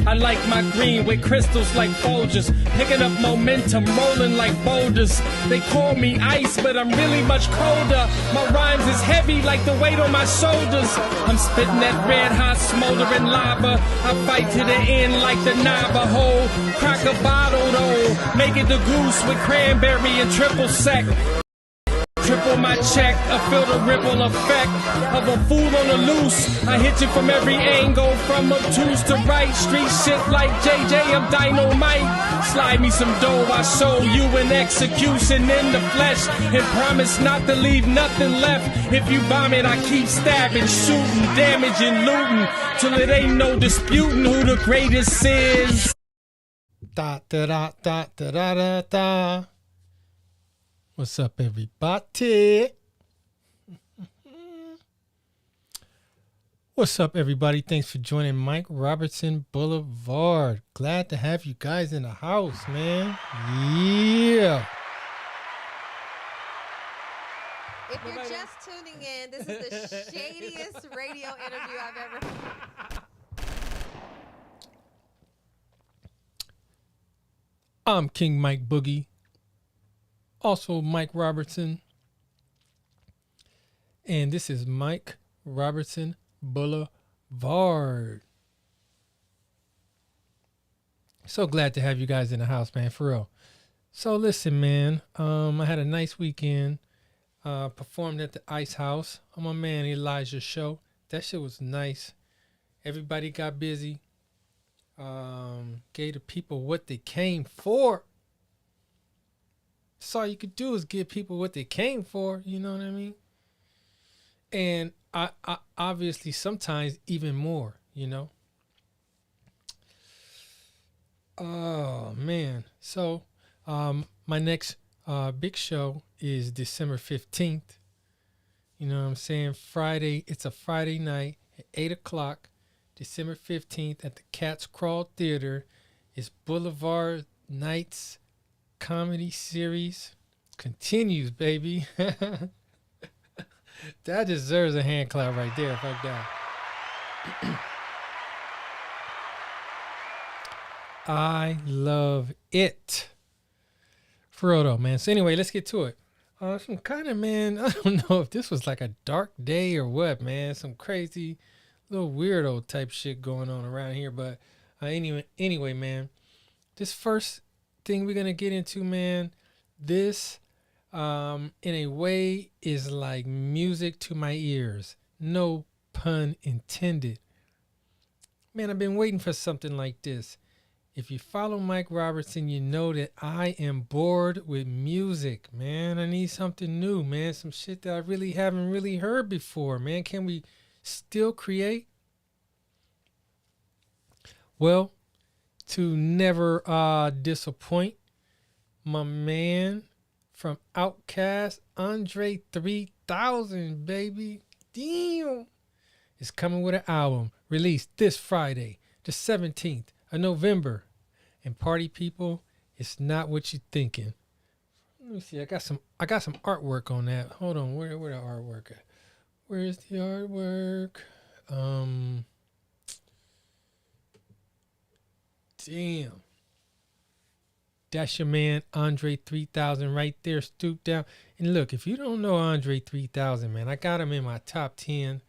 I like my green with crystals like Folgers, picking up momentum, rolling like boulders. They call me ice, but I'm really much colder. My rhymes is heavy like the weight on my shoulders. I'm spitting that red hot smoldering lava. I fight to the end like the Navajo. Crack a bottle though, make it the goose with cranberry and triple sec. Triple my check, I feel the ripple effect of a fool on the loose. I hit you from every angle, from obtuse to right. Street shit like JJ, I'm dynamite. Slide me some dough, I show you an execution in the flesh, and promise not to leave nothing left. If you bomb it, I keep stabbing, shooting, damaging, looting, till it ain't no disputing who the greatest is. Da da da da da da da da. What's up, everybody? What's up, everybody? Thanks for joining Mike Robertson Boulevard. Glad to have you guys in the house, man. Yeah. If you're just tuning in, this is the shadiest radio interview I've ever heard. I'm King Mike Boogie. Also Mike Robertson. And this is Mike Robertson Boulevard. So glad to have you guys in the house, man, for real. So listen, man, I had a nice weekend. Performed at the Ice House on my man Elijah's show. That shit was nice. Everybody got busy. Gave the people what they came for. That's all you could do is give people what they came for, you know what I mean? And I obviously sometimes even more, you know? Oh, man. So, my next big show is December 15th. You know what I'm saying? Friday, it's a Friday night at 8 o'clock, December 15th at the Cat's Crawl Theater. It's Boulevard Nights Comedy Series continues, baby. That deserves a hand clap right there. Fuck that. I love it. For real though, man. So anyway, let's get to it. Some kind of, man, I don't know if this was like a dark day or what, man. Some crazy little weirdo type shit going on around here. But anyway, man, this first thing we're gonna get into, man, this in a way is like music to my ears, no pun intended. Man, I've been waiting for something like this. If you follow Mike Robertson, you know that I am bored with music, man. I need something new, man, some shit that I really haven't really heard before, man. Can we still create? Well, to never disappoint, my man from Outkast, Andre 3000, baby. Damn. Is coming with an album released this Friday, the 17th of November. And party people, it's not what you're thinking. Let me see. I got some artwork on that. Hold on. Where the artwork at? Where's the artwork? Damn. That's your man, Andre 3000 right there, stooped down. And look, if you don't know Andre 3000, man, I got him in my top 10.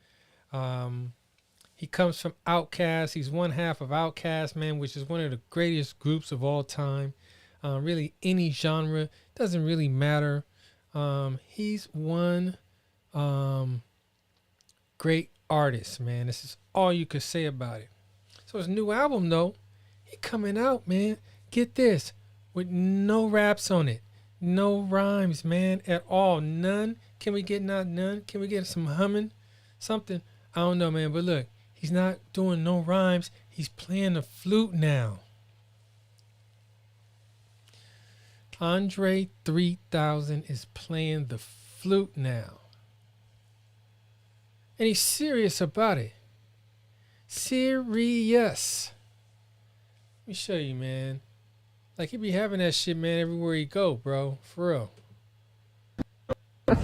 He comes from Outkast. He's one half of Outkast, man, which is one of the greatest groups of all time. Really, any genre, doesn't really matter. He's one great artist, man. This is all you could say about it. So his new album, though, he coming out, man. Get this, with no raps on it. No rhymes, man, at all. None. Can we get none? Can we get some humming? Something? I don't know, man, but look. He's not doing no rhymes. He's playing the flute now. Andre 3000 is playing the flute now. And he's serious about it. Serious. Let me show you, man. Like, he be having that shit, man, everywhere he go, bro. For real.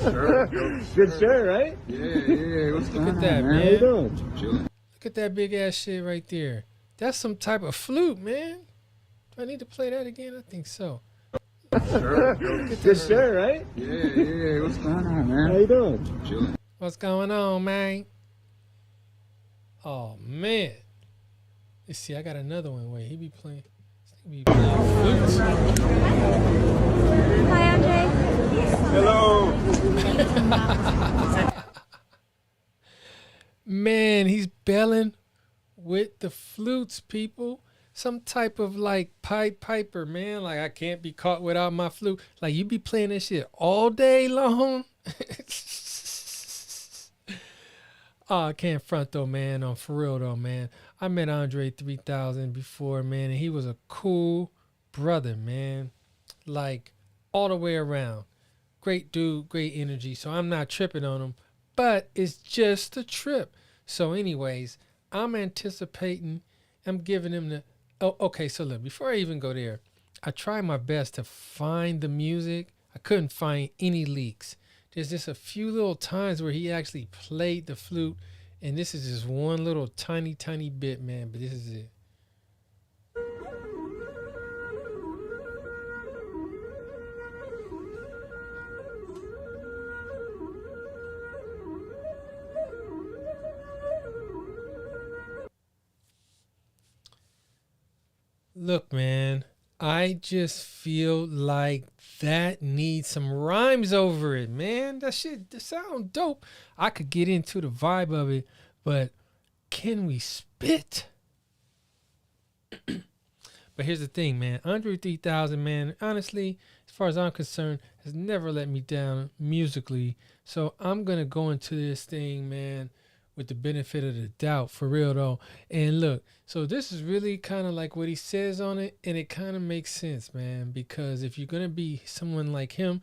Sure. Good shirt, right? Yeah. Look at that, man. How you doing? Chilling. Look at that big ass shit right there. That's some type of flute, man. Do I need to play that again? I think so. Sure. Good sure, right? Yeah. What's going on, man? How you doing? Chilling. What's going on, man? Oh, man. Let's see, I got another one. Wait, he be playing flutes. Hi, Andre. Hello. Man, he's belling with the flutes, people. Some type of like piper, man. Like, I can't be caught without my flute. Like, you be playing this shit all day long. Oh, I can't front though, man. On for real though, man. I met Andre 3000 before, man, and he was a cool brother, man. Like, all the way around. Great dude, great energy. So I'm not tripping on him, but it's just a trip. So anyways, I'm anticipating, I'm giving him the, oh, okay, so look, before I even go there, I tried my best to find the music. I couldn't find any leaks. There's just a few little times where he actually played the flute, and this is just one little tiny bit, man, but this is it. Look, man, I just feel like that needs some rhymes over it, man. That shit sound dope. I could get into the vibe of it, but can we spit? But here's the thing, man. Andre 3000, man, honestly, as far as I'm concerned, has never let me down musically. So I'm going to go into this thing, man, with the benefit of the doubt, for real though. And look, so this is really kind of like what he says on it, and it kind of makes sense, man, because if you're gonna be someone like him,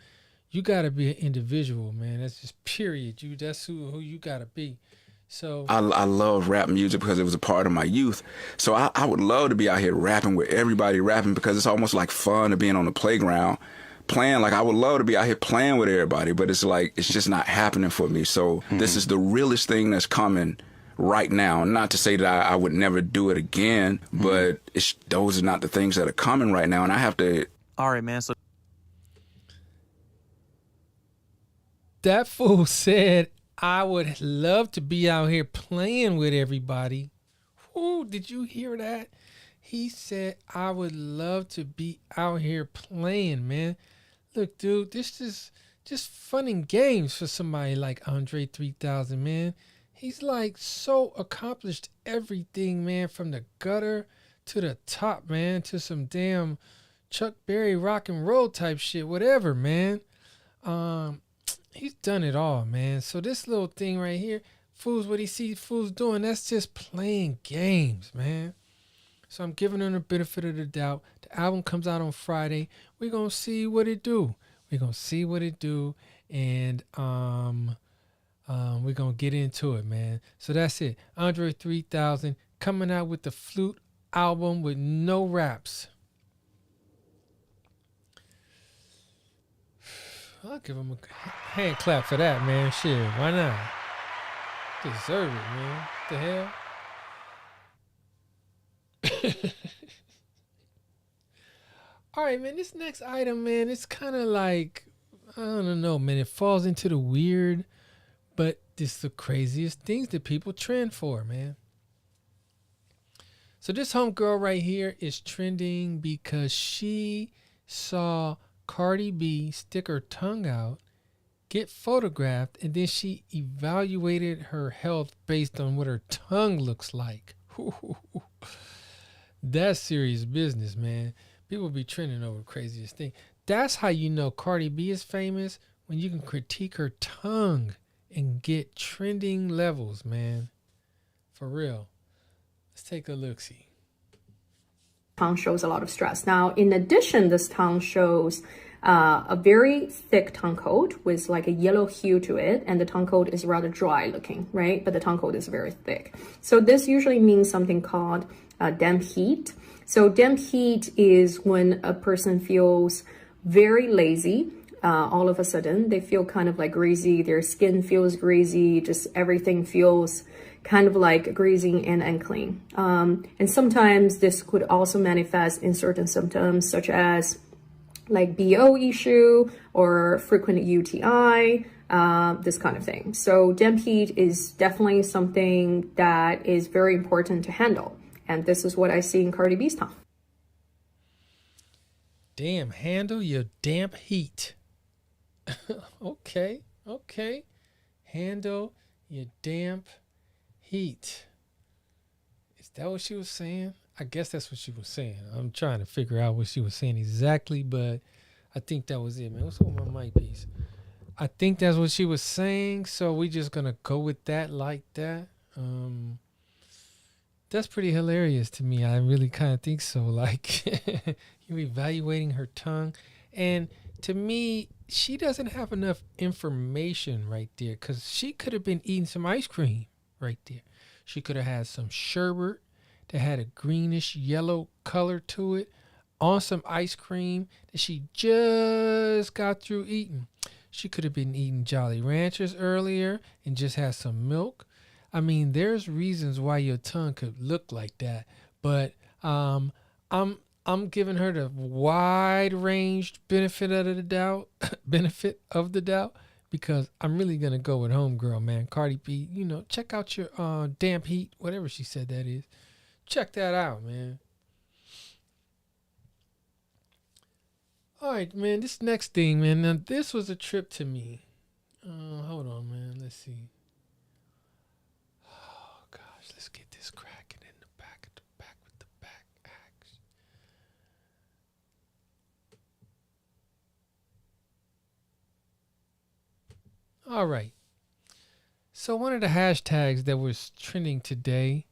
you gotta be an individual, man. That's just period. That's who you gotta be. So I love rap music because it was a part of my youth. So I would love to be out here rapping with everybody rapping, because it's almost like fun of being on the playground playing. Like, I would love to be out here playing with everybody, but it's like, it's just not happening for me. So this is the realest thing that's coming right now. Not to say that I would never do it again, but those are not the things that are coming right now. And I have to. All right, man. So that fool said, I would love to be out here playing with everybody. Ooh, did you hear that? He said, I would love to be out here playing, man. Look, dude, this is just fun and games for somebody like Andre 3000, man. He's like so accomplished everything, man, from the gutter to the top, man, to some damn Chuck Berry rock and roll type shit, whatever, man. He's done it all, man. So this little thing right here, fools, what he sees fools doing, that's just playing games, man. So I'm giving him the benefit of the doubt. The album comes out on Friday. We're going to see what it do. We're going to see what it do. And we're going to get into it, man. So that's it. Andre 3000 coming out with the flute album with no raps. I'll give him a hand clap for that, man. Shit, why not? Deserve it, man. What the hell? All right, man, this next item, man, it's kind of like, I don't know, man, it falls into the weird, but it's the craziest things that people trend for, man. So this homegirl right here is trending because she saw Cardi B stick her tongue out, get photographed, and then she evaluated her health based on what her tongue looks like. That's serious business, man. People be trending over the craziest thing. That's how you know Cardi B is famous, when you can critique her tongue and get trending levels, man. For real. Let's take a look-see. Tongue shows a lot of stress. Now, in addition, this tongue shows a very thick tongue coat with like a yellow hue to it, and the tongue coat is rather dry looking, right? But the tongue coat is very thick. So this usually means something called damp heat. So damp heat is when a person feels very lazy, all of a sudden they feel kind of like greasy, their skin feels greasy, just everything feels kind of like greasy and unclean. And sometimes this could also manifest in certain symptoms such as like BO issue or frequent UTI, this kind of thing. So damp heat is definitely something that is very important to handle. And this is what I see in Cardi B's tongue. Damn, handle your damp heat. Okay. Handle your damp heat. Is that what she was saying? I guess that's what she was saying. I'm trying to figure out what she was saying exactly, but I think that was it, man. What's up with my mic piece? I think that's what she was saying, so we just gonna go with that like that. That's pretty hilarious to me. I really kind of think so. Like, you're evaluating her tongue, and to me, she doesn't have enough information right there, because she could have been eating some ice cream right there. She could have had some sherbet that had a greenish yellow color to it on some ice cream that she just got through eating. She could have been eating Jolly Ranchers earlier and just had some milk. I mean, there's reasons why your tongue could look like that, but I'm giving her the wide ranged benefit of the doubt, because I'm really gonna go with homegirl, man. Cardi B, check out your damp heat, whatever she said that is. Check that out, man. All right, man. This next thing, man. Now, this was a trip to me. Hold on, man. Let's see. Oh gosh, let's get this cracking in the back with the back axe. All right. So one of the hashtags that was trending today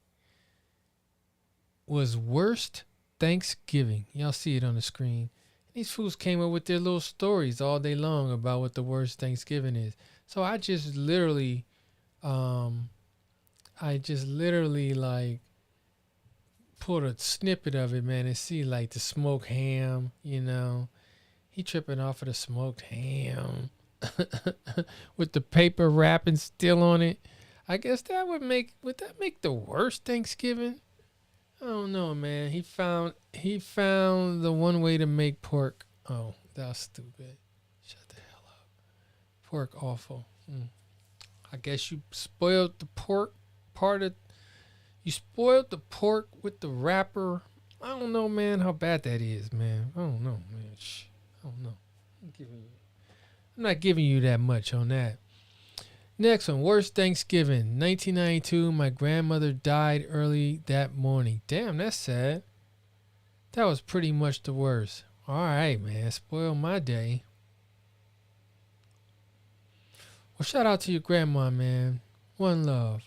was worst Thanksgiving. Y'all see it on the screen. These fools came up with their little stories all day long about what the worst Thanksgiving is. So I just literally like pulled a snippet of it, man, and see like the smoked ham, he tripping off of the smoked ham with the paper wrapping still on it. I guess that would make the worst Thanksgiving? I don't know, man. He found the one way to make pork. Oh, that was stupid. Shut the hell up. Pork awful. I guess you spoiled the pork you spoiled the pork with the wrapper. I don't know, man, how bad that is, man. I don't know, man. I don't know. I'm not giving you that much on that. Next one, worst Thanksgiving. 1992, my grandmother died early that morning. Damn, that's sad. That was pretty much the worst. All right, man. Spoiled my day. Well, shout out to your grandma, man. One love.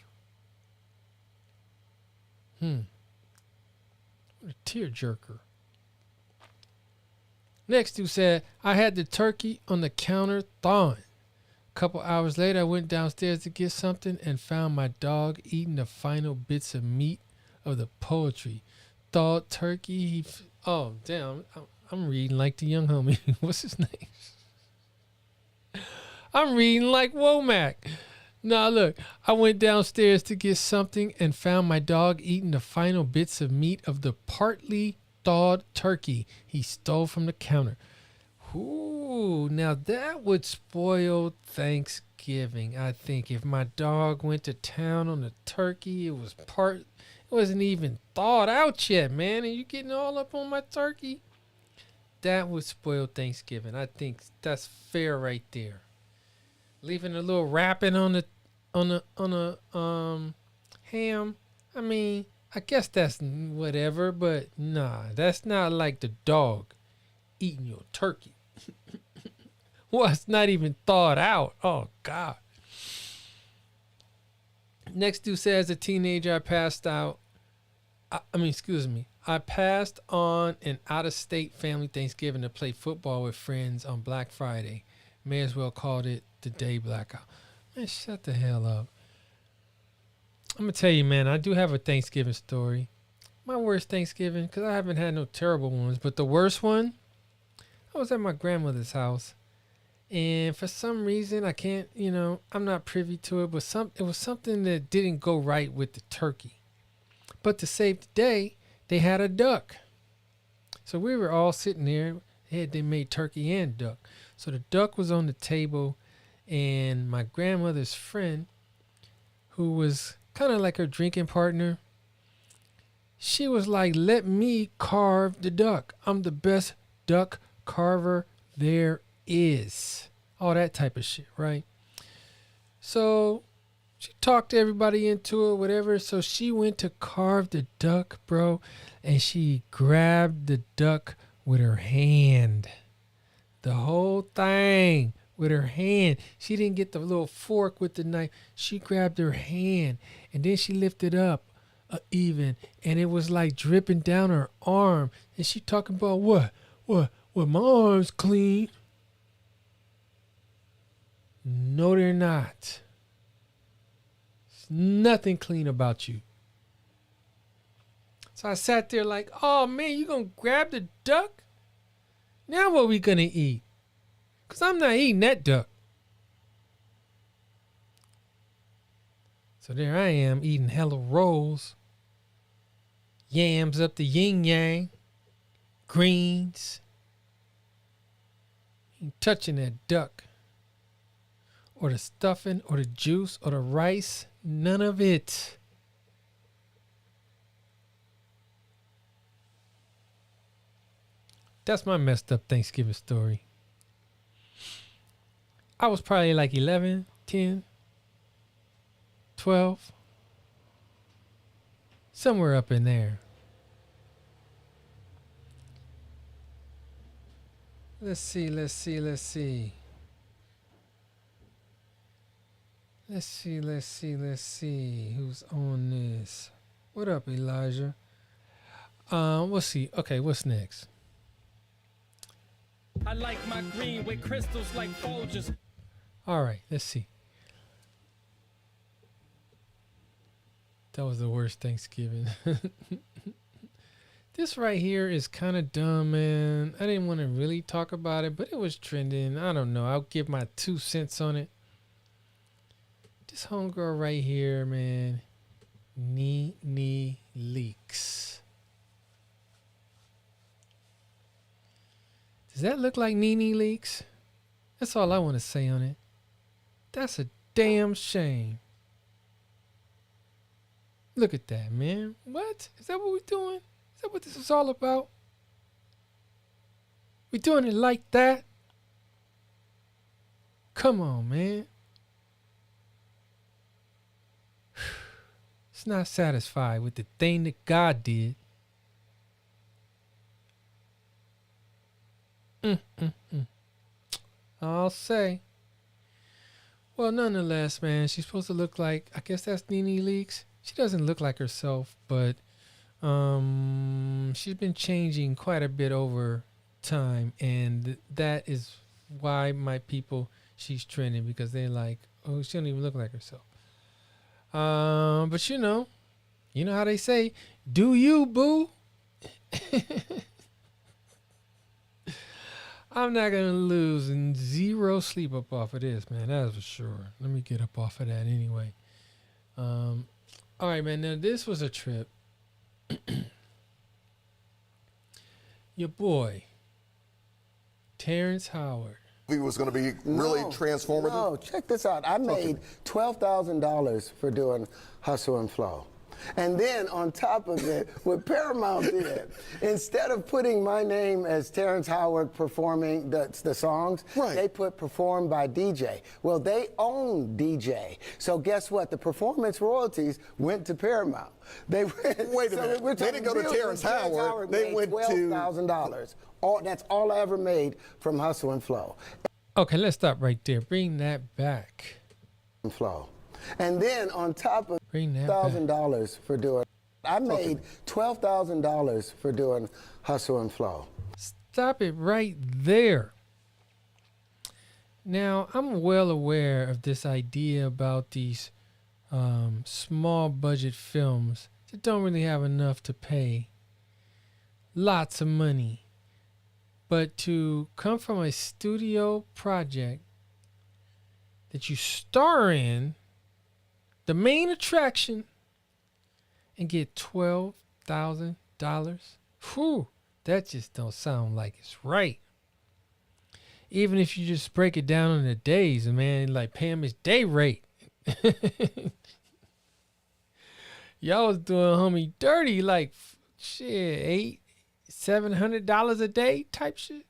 What a tearjerker. Next, dude said, I had the turkey on the counter thawing. A couple hours later, I went downstairs to get something and found my dog eating the final bits of meat of the poultry. Thawed turkey. Oh, damn. I'm reading like the young homie. What's his name? I'm reading like Womack. Nah, look. I went downstairs to get something and found my dog eating the final bits of meat of the partly thawed turkey he stole from the counter. Ooh, now that would spoil Thanksgiving. I think if my dog went to town on the turkey, it wasn't even thawed out yet, man, and you getting all up on my turkey. That would spoil Thanksgiving. I think that's fair right there. Leaving a little wrapping on the ham. I mean, I guess that's whatever, but nah, that's not like the dog eating your turkey. Well, it's not even thawed out. Oh, God. Next dude says, as a teenager, I passed on an out-of-state family Thanksgiving to play football with friends on Black Friday. May as well called it the day blackout. Man, shut the hell up. I'm going to tell you, man, I do have a Thanksgiving story. My worst Thanksgiving, because I haven't had no terrible ones, but the worst one, I was at my grandmother's house. And for some reason, I can't, I'm not privy to it, but it was something that didn't go right with the turkey. But to save the day, they had a duck. So we were all sitting there. They made turkey and duck. So the duck was on the table, and my grandmother's friend, who was kind of like her drinking partner, she was like, let me carve the duck. I'm the best duck carver there is. All that type of shit, right? So she talked everybody into it, whatever. So she went to carve the duck, bro, and she grabbed the duck with her hand. The whole thing with her hand. She didn't get the little fork with the knife. She grabbed her hand, and then she lifted up even, and it was like dripping down her arm. And she talking about what? My arm's clean. No, they're not. There's nothing clean about you. So I sat there like, oh man, you gonna grab the duck? Now what we gonna eat? Cause I'm not eating that duck. So there I am eating hella rolls. Yams up the yin yang. Greens. Ain't touching that duck. Or the stuffing, or the juice, or the rice. None of it. That's my messed up Thanksgiving story. I was probably like 11, 10, 12. Somewhere up in there. Let's see. Who's on this? What up, Elijah? We'll see. Okay, what's next? I like my green with crystals like Folgers. All right, let's see. That was the worst Thanksgiving. This right here is kind of dumb, man. I didn't want to really talk about it, but it was trending. I don't know. I'll give my 2 cents on it. This homegirl right here, man. Nene Leakes. Does that look like Nene Leakes? That's all I want to say on it. That's a damn shame. Look at that, man. What? Is that what we're doing? Is that what this is all about? We doing it like that? Come on, man. It's not satisfied with the thing that God did. I'll say. Well, nonetheless, man, she's supposed to look like, I guess that's Nene Leakes. She doesn't look like herself, but she's been changing quite a bit over time, and that is why my people, she's trending, because they're like, oh, she don't even look like herself. But you know how they say, do you, boo? I'm not going to lose zero sleep up off of this, man. That's for sure. Let me get up off of that anyway. All right, man. Now, this was a trip. Your boy, Terrence Howard. It was going to be really transformative? No, check this out. I made $12,000 for doing Hustle and Flow. And then on top of it, what Paramount did, instead of putting my name as Terrence Howard performing the songs, they put performed by DJ. Well, they own DJ. So guess what? The performance royalties went to Paramount. They went, wait a minute. They didn't go to Terrence Howard. They went to $12,000. That's all I ever made from Hustle and Flow. Okay, let's stop right there. Bring that back. Flow. And then on top of $1,000 for doing, I made $12,000 for doing Hustle and Flow. Stop it right there. Now, I'm well aware of this idea about these small budget films that don't really have enough to pay lots of money. But to come from a studio project that you star in, the main attraction, and get $12,000? Whew, that just don't sound like it's right. Even if you just break it down in the days, man, like pay him his day rate. Y'all was doing homie dirty, like shit, $700 a day type shit.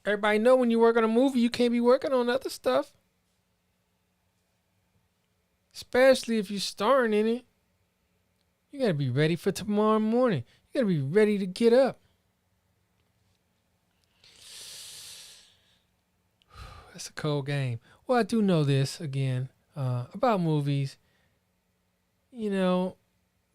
Everybody know when you work on a movie, you can't be working on other stuff. Especially if you're starring in it. You gotta be ready for tomorrow morning. You gotta be ready to get up. That's a cold game. Well, I do know this, again, about movies. You know,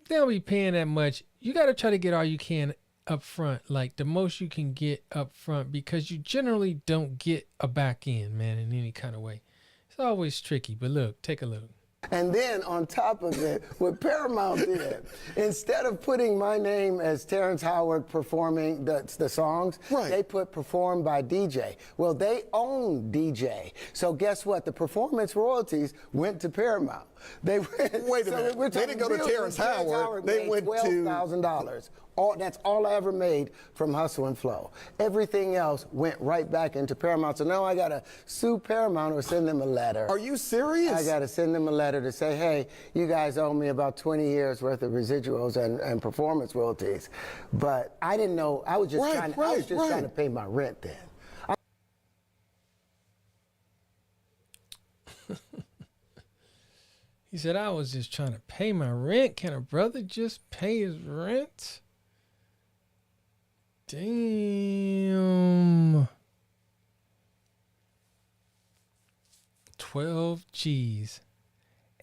they don't be paying that much. You got to try to get all you can up front, like the most you can get up front, because you generally don't get a back end, man, in any kind of way. It's always tricky, but look, take a look. And then on top of it, what Paramount did, instead of putting my name as Terrence Howard performing the songs, they put performed by DJ. Well, they own DJ. So guess what? The performance royalties went to Paramount. They went, wait a minute. They didn't go to Terrence Howard. They went to $12,000. That's all I ever made from Hustle and Flow. Everything else went right back into Paramount. So now I got to sue Paramount or send them a letter. Are you serious? I got to send them a letter to say, hey, you guys owe me about 20 years worth of residuals and performance royalties. But I didn't know. I was just trying to pay my rent then. He said, I was just trying to pay my rent. Can a brother just pay his rent? Damn. 12 G's.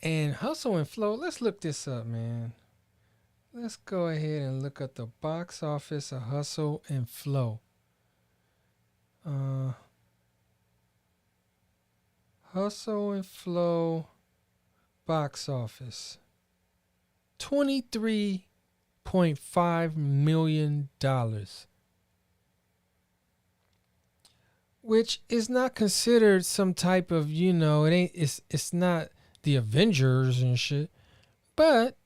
And Hustle and Flow, let's look this up, man. Let's go ahead and look at the box office of Hustle and Flow. Hustle and Flow box office. $23.5 million. Which is not considered some type of, it's not the Avengers and shit. But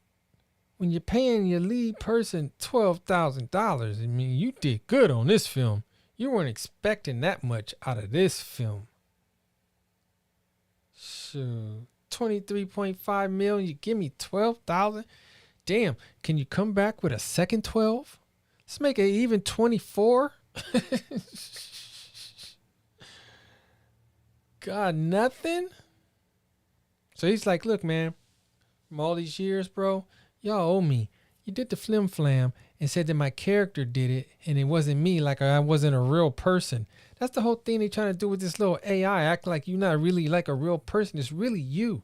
when you're paying your lead person $12,000, I mean, you did good on this film. You weren't expecting that much out of this film. Sure. 23.5 million, you give me 12,000. Damn, can you come back with a second 12? Let's make it even 24. God, nothing. So he's like, look, man, from all these years, bro, y'all owe me. You did the flim flam and said that my character did it and it wasn't me, like I wasn't a real person. That's the whole thing they trying to do with this little AI. Act like you're not really like a real person. It's really you.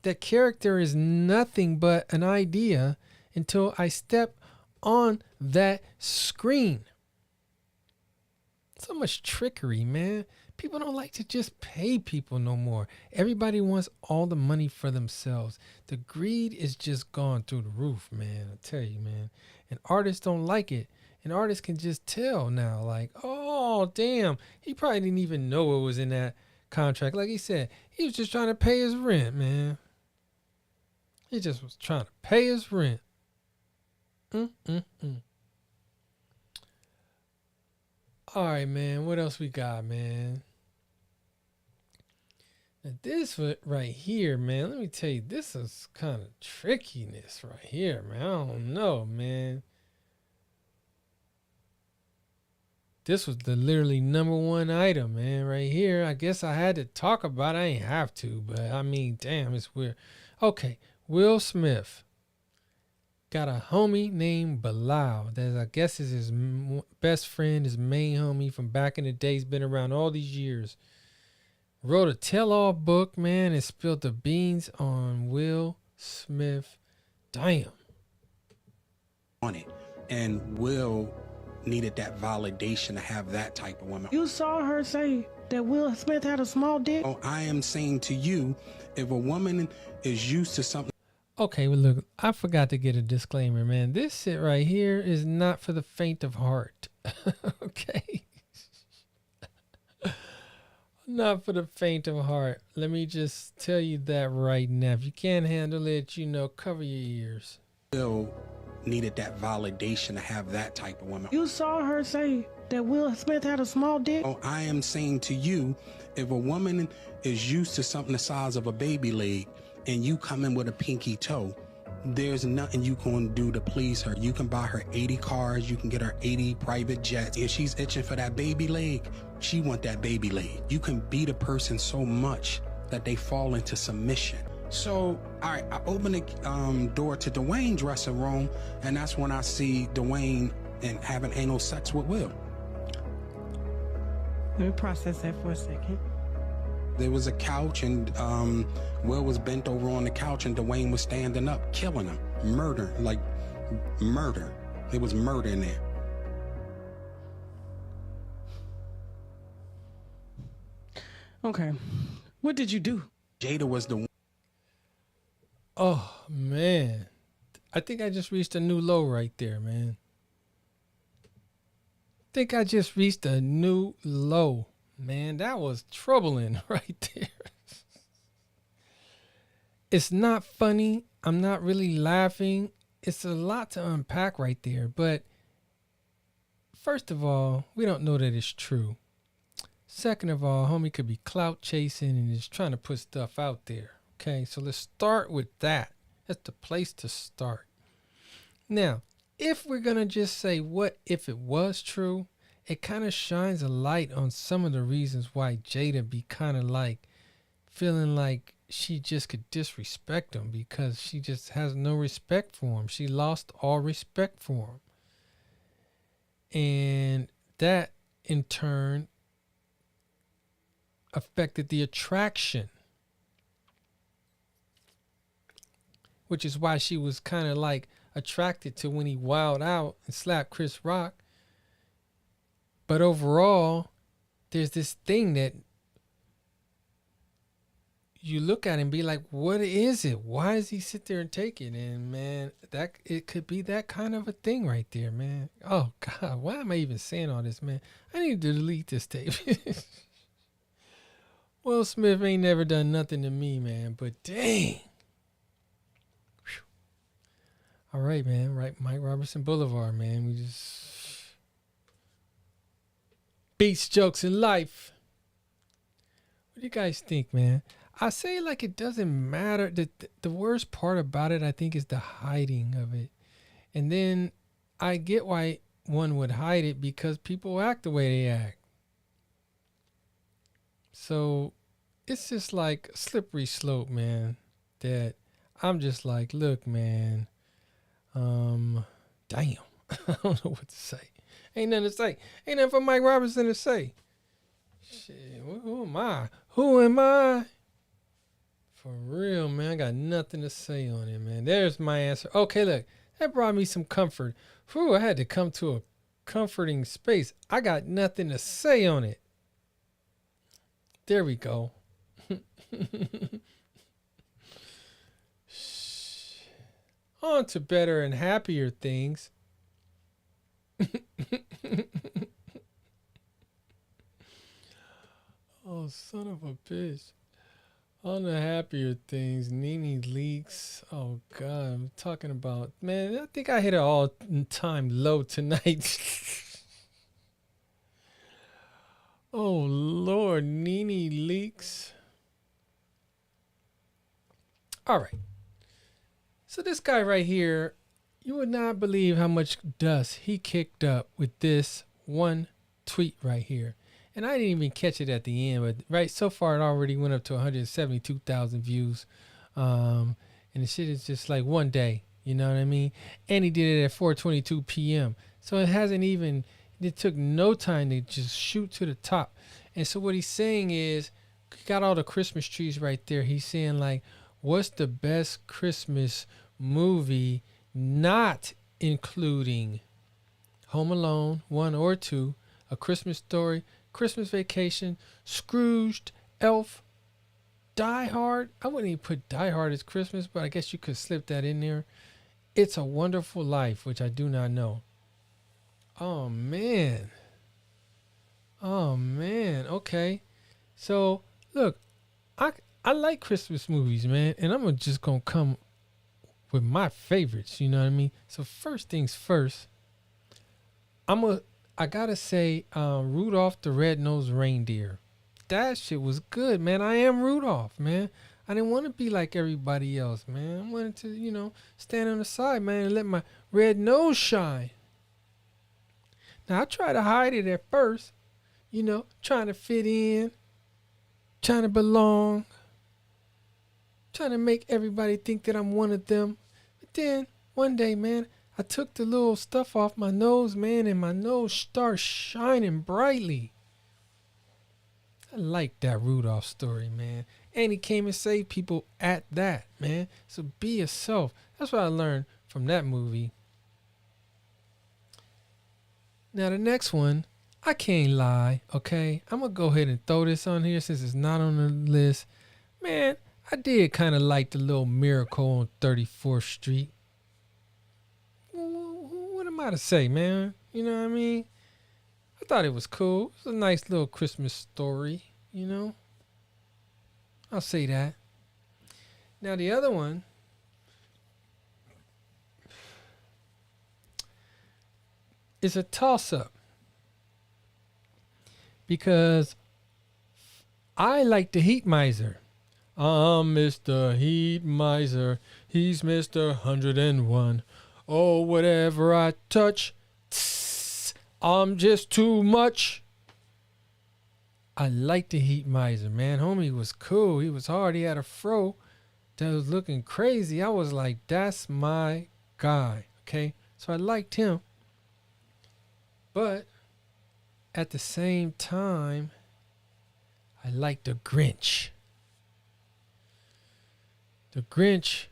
That character is nothing but an idea until I step on that screen. So much trickery, man. People don't like to just pay people no more. Everybody wants all the money for themselves. The greed is just gone through the roof, man. I tell you, man. And artists don't like it. And artists can just tell now, like, oh, damn. He probably didn't even know it was in that contract. Like he said, he was just trying to pay his rent, man. He just was trying to pay his rent. All right, man. What else we got, man? Now this right here, man. Let me tell you, this is kind of trickiness right here, man. I don't know, man. This was the literally #1 item, man, right here. I guess I had to talk about it. I ain't have to, but I mean, damn, it's weird. Okay, Will Smith got a homie named Bilal that I guess is his best friend, his main homie from back in the day. He's been around all these years. Wrote a tell-all book, man, and spilled the beans on Will Smith. Damn. On it. And Will needed that validation to have that type of woman. You saw her say that Will Smith had a small dick? Oh, I am saying to you, if a woman is used to something. Okay, well, look, I forgot to get a disclaimer, man. This shit right here is not for the faint of heart. Okay? Not for the faint of heart. Let me just tell you that right now. If you can't handle it, cover your ears. Will needed that validation to have that type of woman. You saw her say that Will Smith had a small dick? Oh, I am saying to you, if a woman is used to something the size of a baby leg and you come in with a pinky toe, there's nothing you can do to please her. You can buy her 80 cars, you can get her 80 private jets. If she's itching for that baby leg, she want that baby leg. You can beat a person so much that they fall into submission. So, all right, I open the door to Dwayne's dressing room, and that's when I see Dwayne and having anal sex with Will. Let me process that for a second. There was a couch, and Will was bent over on the couch, and Dwayne was standing up, killing him. Murder. There was murder in there. Okay. What did you do? Jada was the one. Oh, man. I think I just reached a new low right there, man. Think I just reached a new low. Man, that was troubling right there. It's not funny. I'm not really laughing. It's a lot to unpack right there. But first of all, we don't know that it's true. Second of all, homie could be clout chasing and is trying to put stuff out there. Okay, so let's start with that. That's the place to start. Now, if we're going to just say what if it was true, it kind of shines a light on some of the reasons why Jada be kind of like feeling like she just could disrespect him because she just has no respect for him. She lost all respect for him. And that in turn affected the attraction, which is why she was kind of like attracted to when he wilded out and slapped Chris Rock. But overall, there's this thing that you look at and be like, what is it? Why does he sit there and take it? And man, that it could be that kind of a thing right there, man. Oh God, why am I even saying all this, man? I need to delete this tape. Will Smith ain't never done nothing to me, man, but dang. Whew. All right, man. Right, Mike Robertson Boulevard, man. We just beats, jokes, in life. What do you guys think, man? I say like it doesn't matter. The worst part about it, I think, is the hiding of it. And then I get why one would hide it because people act the way they act. So it's just like a slippery slope, man, that I'm just like, look, man, damn. I don't know what to say. Ain't nothing to say. Ain't nothing for Mike Robertson to say. Shit, who am I? Who am I? For real, man, I got nothing to say on it, man. There's my answer. Okay, look, that brought me some comfort. Whew, I had to come to a comforting space. I got nothing to say on it. There we go. On to better and happier things. Oh, son of a bitch. On the happier things, Nene Leakes. Oh, God, I'm talking about, man, I think I hit an all-time low tonight. Oh, Lord, Nene Leakes. All right. So this guy right here, you would not believe how much dust he kicked up with this one tweet right here. And I didn't even catch it at the end, but right so far it already went up to 172,000 views. And the shit is just like one day, you know what I mean? And he did it at 4:22 p.m. So it took no time to just shoot to the top. And so what he's saying is, he got all the Christmas trees right there. He's saying like, what's the best Christmas movie not including Home Alone 1 or 2, A Christmas Story, Christmas Vacation, Scrooged, Elf, Die Hard. I wouldn't even put Die Hard as Christmas, but I guess you could slip that in there. It's a Wonderful Life, which I do not know. Oh, man. Okay. So look, I like Christmas movies, man, and I'm just gonna come with my favorites. You know what I mean? So first things first, I gotta say, Rudolph the Red-Nosed Reindeer. That shit was good, man. I am Rudolph, man. I didn't want to be like everybody else, man. I wanted to, stand on the side, man, and let my red nose shine. Now, I tried to hide it at first, trying to fit in, trying to belong, trying to make everybody think that I'm one of them. But then, one day, man, I took the little stuff off my nose, man, and my nose started shining brightly. I like that Rudolph story, man. And he came and saved people at that, man. So be yourself. That's what I learned from that movie. Now, the next one, I can't lie, okay? I'm going to go ahead and throw this on here since it's not on the list. Man, I did kind of like the little miracle on 34th Street. What am I to say, man? You know what I mean? I thought it was cool. It was a nice little Christmas story, I'll say that. Now, the other one, is a toss-up. Because I like the Heat Miser. I'm Mr. Heat Miser. He's Mr. 101. Oh, whatever I touch, I'm just too much. I like the Heat Miser, man. Homie was cool. He was hard. He had a fro that was looking crazy. I was like, that's my guy. Okay? So I liked him. But at the same time, I liked the Grinch. The Grinch,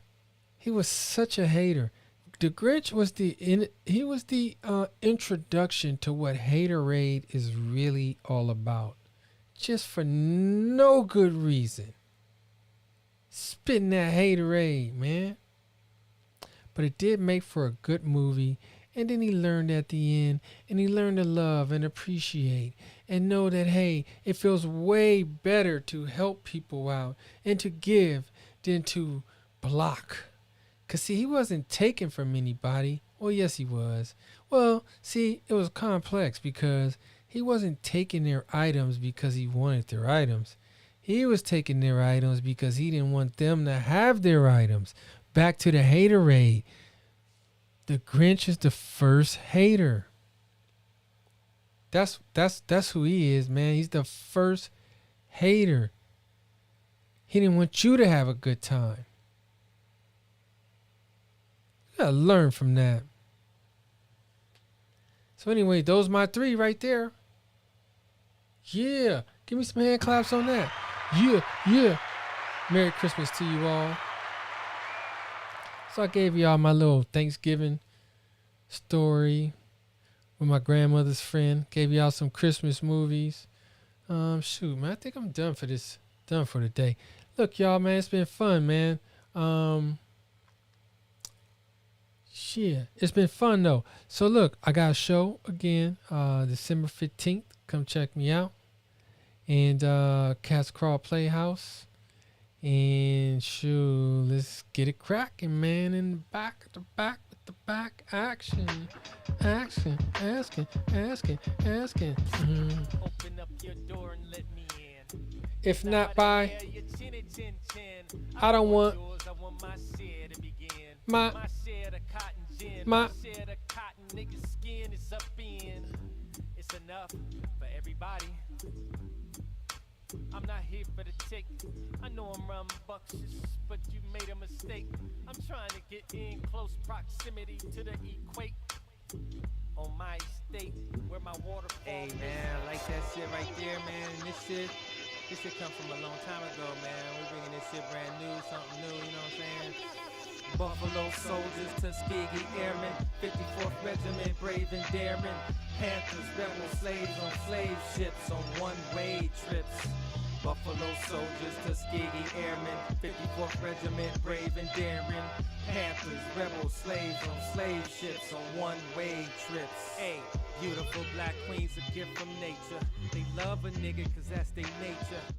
he was such a hater. The Grinch was the introduction to what haterade is really all about. Just for no good reason. Spitting that haterade, man. But it did make for a good movie. And then he learned at the end. And he learned to love and appreciate. And know that, hey, it feels way better to help people out. And to give than to block. Because, see, he wasn't taking from anybody. Well, yes, he was. Well, see, it was complex because he wasn't taking their items because he wanted their items. He was taking their items because he didn't want them to have their items. Back to the haterade. The Grinch is the first hater. That's who he is, man. He's the first hater. He didn't want you to have a good time. You gotta learn from that. So anyway, those my three right there. Yeah. Give me some hand claps on that. Yeah. Merry Christmas to you all. So I gave y'all my little Thanksgiving story with my grandmother's friend. Gave y'all some Christmas movies. Shoot, man, I think I'm done for this. Done for the day. Look, y'all, man, it's been fun, man. Shit, it's been fun though. So look, I got a show again, December 15th. Come check me out. And Cats Crawl Playhouse. And shoot, let's get it cracking, man. In the back, with the back action. Asking. Open up your door and let me in. If not by, I don't want my share to begin. my share of cotton gin. my share of cotton nigga skin is up in. It's enough for everybody. I'm not here for the tick. I know I'm rambunctious, but you made a mistake. I'm trying to get in close proximity to the equate. On my estate, where my water. Hey man, I like that shit right there, man. And this shit come from a long time ago, man. We're bringing this shit brand new, something new, you know what I'm saying? Buffalo soldiers, Tuskegee airmen, 54th Regiment, brave and daring. Panthers, rebel slaves on slave ships on one-way trips. Buffalo soldiers, Tuskegee airmen, 54th Regiment, brave and daring. Panthers, rebel slaves on slave ships on one-way trips. Hey, beautiful black queens, a gift from nature. They love a nigga cause that's their nature.